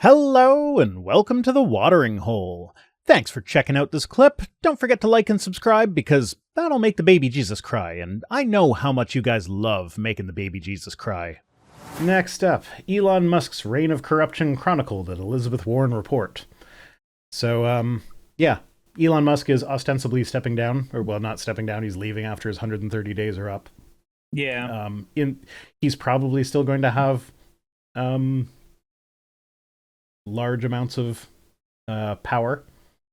Hello and welcome to the Watering Hole. Thanks for checking out this clip. Don't forget to like and subscribe because that'll make the baby Jesus cry, and I know how much you guys love making the baby Jesus cry. Next up, Elon Musk's reign of corruption chronicled at Elizabeth Warren Report. So, Elon Musk is ostensibly stepping down, or well, not stepping down, he's leaving after his 130 days are up. Yeah. He's probably still going to have large amounts of power.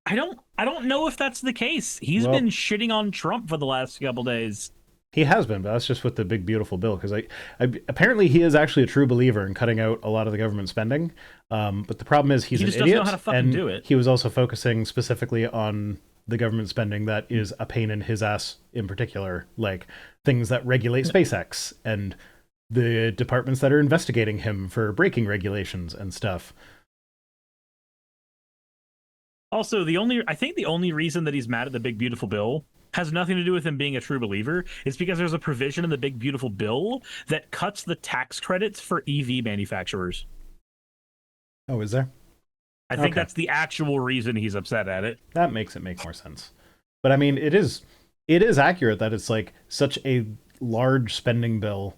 I don't know if that's the case. He's been shitting on Trump for the last couple days. He has been, but that's just with the big beautiful bill, because apparently he is actually a true believer in cutting out a lot of the government spending. But the problem is he's an idiot, doesn't know how to fucking do it. He was also focusing specifically on the government spending that is a pain in his ass in particular, like things that regulate SpaceX and the departments that are investigating him for breaking regulations and stuff. Also, I think the only reason that he's mad at the big beautiful bill has nothing to do with him being a true believer. It's because there's a provision in the big beautiful bill that cuts the tax credits for EV manufacturers. Oh, is there? I think that's the actual reason he's upset at it. That makes it make more sense. But I mean, it is accurate that it's like such a large spending bill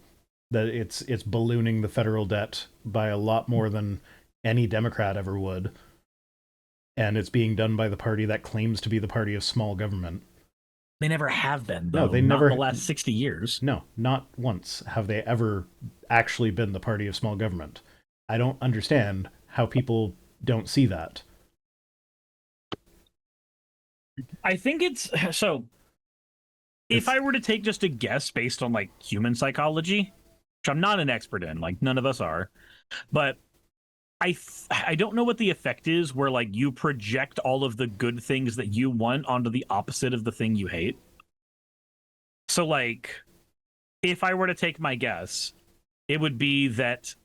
that it's ballooning the federal debt by a lot more than any Democrat ever would. And it's being done by the party that claims to be the party of small government. They never have been, though. No, they not never. In the last 60 years. No, not once have they ever actually been the party of small government. I don't understand how people don't see that. I think it's so. If I were to take just a guess based on like human psychology, which I'm not an expert in, like none of us are, but I don't know what the effect is where like you project all of the good things that you want onto the opposite of the thing you hate. So like, if I were to take my guess, it would be that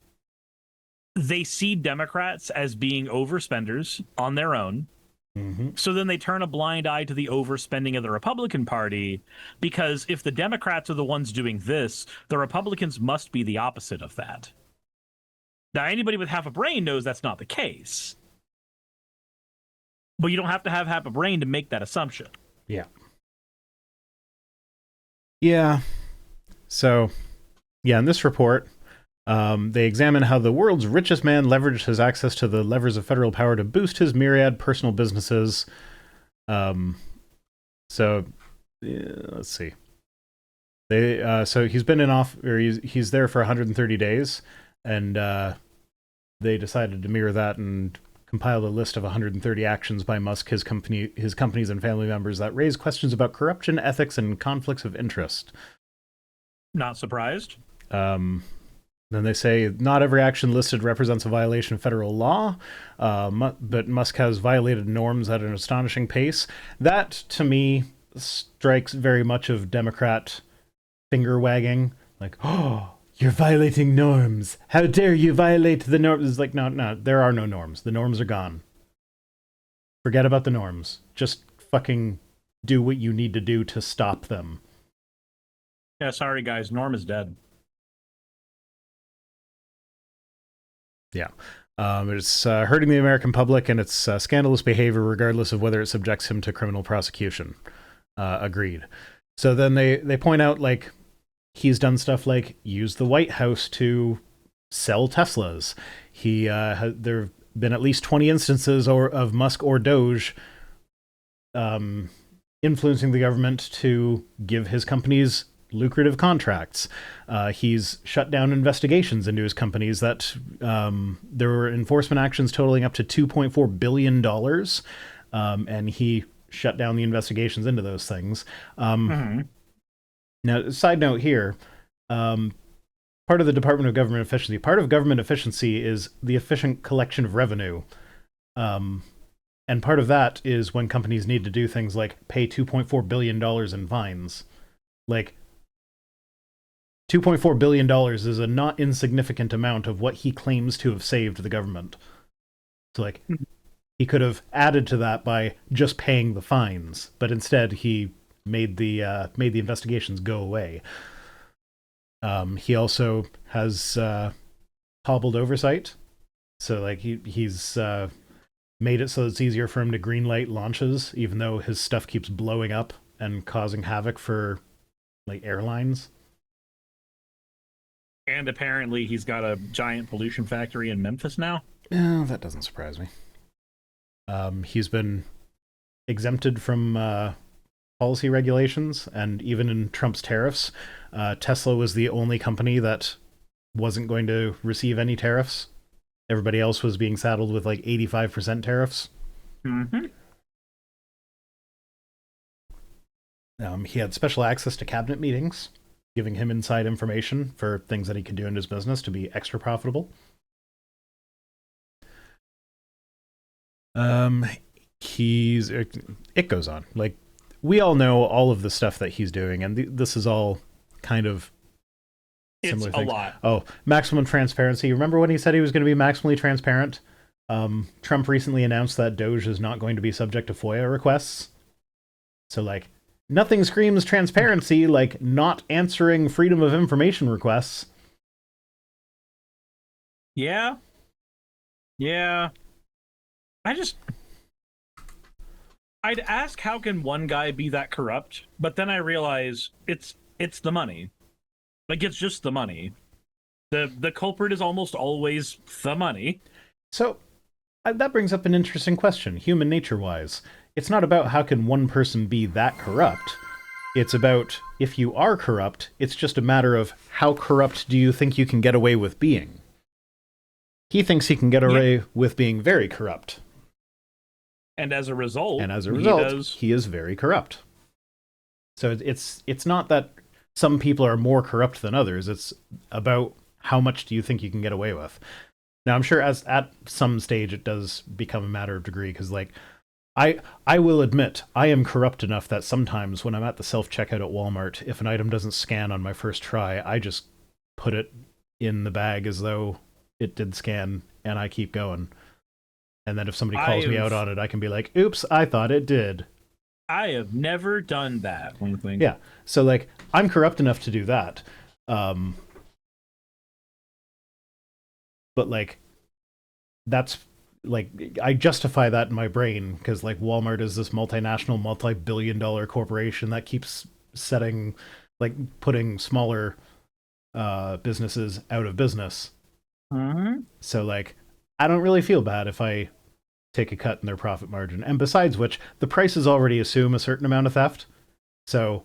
they see Democrats as being overspenders on their own. Mm-hmm. So then they turn a blind eye to the overspending of the Republican Party, because if the Democrats are the ones doing this, the Republicans must be the opposite of that. Now, anybody with half a brain knows that's not the case. But you don't have to have half a brain to make that assumption. Yeah. Yeah. So, yeah, in this report, they examine how the world's richest man leveraged his access to the levers of federal power to boost his myriad personal businesses. Let's see. So he's been he's there for 130 days, and they decided to mirror that and compiled a list of 130 actions by Musk, his companies, and family members that raise questions about corruption, ethics, and conflicts of interest. Not surprised. Then they say not every action listed represents a violation of federal law, but Musk has violated norms at an astonishing pace. That, to me, strikes very much of Democrat finger wagging. Like, oh, you're violating norms. How dare you violate the norms? It's like, no, there are no norms. The norms are gone. Forget about the norms. Just fucking do what you need to do to stop them. Yeah, sorry, guys. Norm is dead. Yeah. It's hurting the American public, and it's scandalous behavior regardless of whether it subjects him to criminal prosecution. Agreed. So then they point out, like, he's done stuff like use the White House to sell Teslas. There have been at least 20 instances of Musk or DOGE influencing the government to give his companies lucrative contracts. He's shut down investigations into his companies that there were enforcement actions totaling up to $2.4 billion, and he shut down the investigations into those things. Now, side note here, part of the Department of Government Efficiency, part of government efficiency is the efficient collection of revenue. And part of that is when companies need to do things like pay $2.4 billion in fines. Like, $2.4 billion is a not insignificant amount of what he claims to have saved the government. So, like, he could have added to that by just paying the fines, but instead he made the investigations go away. He also has hobbled oversight So like he's made it so it's easier for him to greenlight launches, even though his stuff keeps blowing up and causing havoc for like airlines. And apparently he's got a giant pollution factory in Memphis now. Yeah, that doesn't surprise me. He's been exempted from policy regulations, and even in Trump's tariffs, Tesla was the only company that wasn't going to receive any tariffs. Everybody else was being saddled with like 85% tariffs. Mm-hmm. He had special access to cabinet meetings, giving him inside information for things that he could do in his business to be extra profitable. It goes on. Like, we all know all of the stuff that he's doing, and this is all kind of similar It's things. a lot. Oh, maximum transparency. Remember when he said he was going to be maximally transparent? Trump recently announced that DOGE is not going to be subject to FOIA requests. So, like, nothing screams transparency like not answering freedom of information requests. Yeah. Yeah. I'd ask how can one guy be that corrupt, but then I realize it's the money. Like, it's just the money. The culprit is almost always the money. So that brings up an interesting question, human nature wise. It's not about how can one person be that corrupt. It's about if you are corrupt, it's just a matter of how corrupt do you think you can get away with being. He thinks he can get away with being very corrupt. And as a result, he is very corrupt. So it's not that some people are more corrupt than others. It's about how much do you think you can get away with. Now, I'm sure at some stage it does become a matter of degree, because like I will admit I am corrupt enough that sometimes when I'm at the self-checkout at Walmart, if an item doesn't scan on my first try, I just put it in the bag as though it did scan, and I keep going. And then if somebody calls me out on it, I can be like, oops, I thought it did. I have never done that. Yeah. So, like, I'm corrupt enough to do that. But, like, that's, like, I justify that in my brain because, like, Walmart is this multinational, multi-billion-dollar corporation that keeps putting smaller businesses out of business. Mm-hmm. So, like, I don't really feel bad if I take a cut in their profit margin. And besides which, the prices already assume a certain amount of theft. So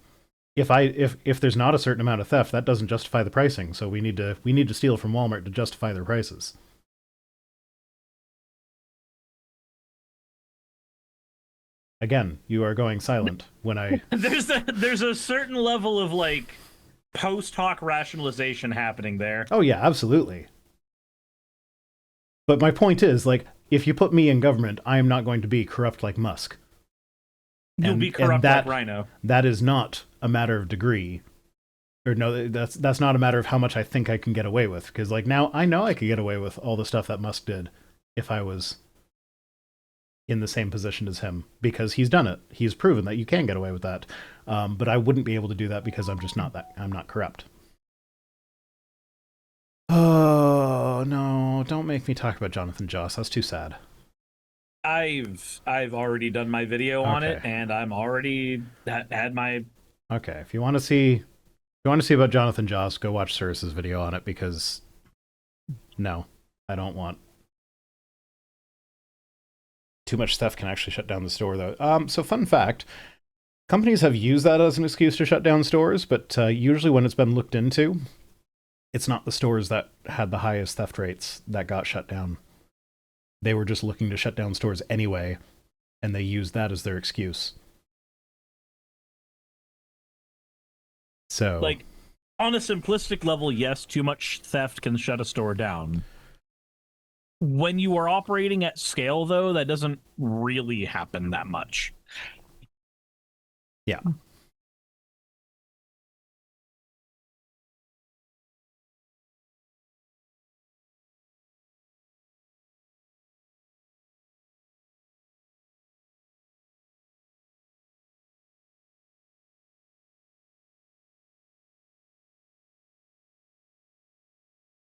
if there's not a certain amount of theft, that doesn't justify the pricing. So we need to steal from Walmart to justify their prices. Again, you are going silent when I there's a certain level of like post hoc rationalization happening there. Oh yeah, absolutely. But my point is, like, if you put me in government, I am not going to be corrupt like Musk. You'll be corrupt like Rhino. That is not a matter of degree. Or no, that's not a matter of how much I think I can get away with. Because, like, now I know I could get away with all the stuff that Musk did if I was in the same position as him. Because he's done it. He's proven that you can get away with that. But I wouldn't be able to do that because I'm just not that. I'm not corrupt. Oh, no, don't make me talk about Jonathan Joss. That's too sad. I've already done my video on it, and I'm already had my... Okay, if you want to see about Jonathan Joss, go watch Cirrus's video on it, because no, I don't want. Too much stuff can actually shut down the store, though. So fun fact, companies have used that as an excuse to shut down stores, but usually when it's been looked into, it's not the stores that had the highest theft rates that got shut down. They were just looking to shut down stores anyway, and they used that as their excuse. So, like, on a simplistic level, yes, too much theft can shut a store down. When you are operating at scale, though, that doesn't really happen that much. Yeah.